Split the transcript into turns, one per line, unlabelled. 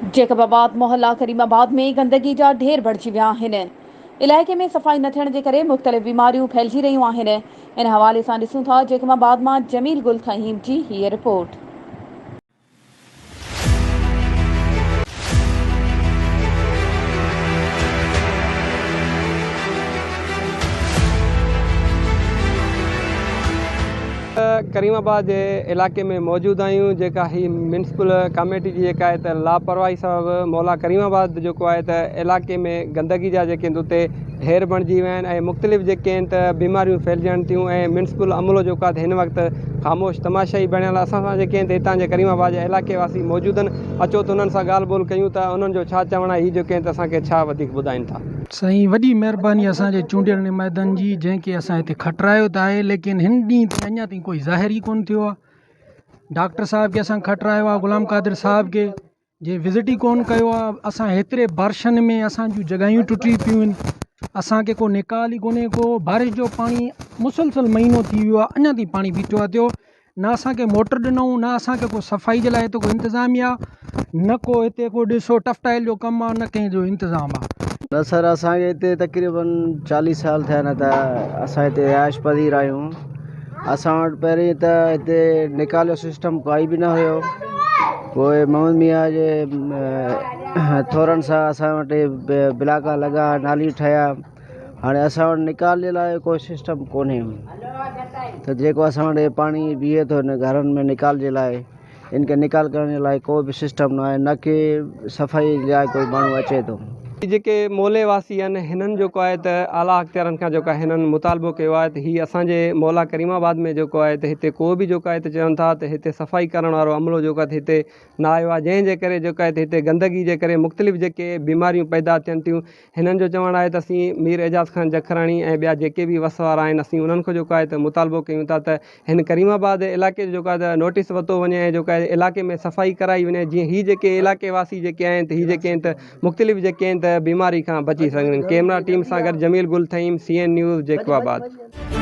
जैकबाबाद मोहल्ला करीमाबाद में गंदगी जा ढेर बढ़जी विया आहिनि। इलाइक़े में सफ़ाई न थियण जे करे मुख़्तलिफ़ बीमारियूं फैलिजी रहियूं आहिनि। इन हवाले सां ॾिसूं था जैकबाबाद मां जमील गुल फ़हीम जी हीअ रिपोर्ट।
करीमाबाद जे इलाके में मौजूद आहियूं, जेका ही म्यूनिसिपल कमेटी जी जेका आहे त लापरवाही सबबि मौला करीमाबाद जेको आहे त इलाके में गंदगी जा जेके आहिनि उते ढेर बणिजी विया आहिनि ऐं मुख़्तलिफ़ जेके आहिनि त बीमारियूं फैलिजनि थियूं ऐं म्यूनिसिपल अमलो जेको आहे त हिन वक़्तु ख़ामोश तमाशाई बणियल आहे। असां सां जेके आहिनि हितां जे करीमाबाद जा इलाइक़े वासी मौजूदु आहिनि। अचो त उन्हनि सां ॻाल्हि ॿोल कयूं था, उन्हनि जो छा चवणु आहे, हीअ जेके आहिनि त असांखे छा वधीक ॿुधाइनि था।
साईं, वॾी महिरबानी असांजे चूंडियल नुमाइंदनि जी, जंहिंखे असां हिते खटरायो त आहे, लेकिन हिन ॾींहं ते अञा ताईं कोई ज़ाहिर ई कोन थियो आहे। डॉक्टर साहब खे असां खटरायो आहे, ग़ुलाम क़ादिर साहब खे जे विज़िट ई कोन कयो आहे। असां हेतिरे बारिशनि में असांजूं जॻहियूं टुटी पियूं आहिनि, असांखे को निकाल ई कोन्हे। को बारिश जो पाणी मुसलसल महीनो थी वियो आहे, अञा ताईं पाणी बीठो आहे थियो। न असांखे मोटर ॾिनऊं, न असांखे को सफ़ाई जे लाइ हिते को इंतिज़ामिया, न को हिते को ॾिसो टफ्टाइल जो कमु आहे, न कंहिंजो इंतिज़ामु आहे।
न सर, असांखे हिते तक़रीबन 40 साल थिया आहिनि त असां हिते रिहाइश पज़ीर आहियूं। असां वटि पहिरीं त हिते निकाल जो सिस्टम काई बि न हुयो। पोइ मोहम्मद मियां जे थोरनि सां असां वटि ब्लाका लॻा, नालियूं ठहिया। हाणे असां वटि निकाल जे लाइ कोई सिस्टम कोन्हे, त जेको असां वटि पाणी बीहे थो हिन घरनि में निकाल जे लाइ, इनखे निकाल करण जे लाइ को बि सिस्टम न आहे, न की सफ़ाई लाइ कोई माण्हू अचे थो।
जेके मोहल्ले वासी आहिनि हिननि जेको आहे त आला अख़्तियारनि खां जेको आहे हिननि मुतालबो कयो आहे त हीअ असांजे मौला करीमाबाद में जेको आहे त हिते को बि जेको आहे त चवनि था त हिते सफ़ाई करण वारो अमलो जेको आहे त हिते न आयो आहे, जंहिंजे करे जेको आहे त हिते गंदगी जे करे मुख़्तलिफ़ जेके बीमारियूं पैदा थियनि थियूं। हिननि जो चवणु आहे त असीं मीर एजाज़ ख़ान जखराणी ऐं ॿिया जेके बि वस वारा आहिनि, असीं उन्हनि खां जेको आहे त मुतालबो कयूं था त हिन करीमाबाद इलाइक़े जो जेको आहे त नोटिस वरितो वञे ऐं जेको आहे इलाइक़े में सफ़ाई कराई वञे, जीअं हीअ जेके इलाइक़े वासी जेके आहिनि त हीअ जेके आहिनि त मुख़्तलिफ़ जेके आहिनि त बीमारी खां बची सघनि। कैमरा टीम सां गॾु जमील गुल फ़हीम, CN न्यूज़, जैकबाबाद।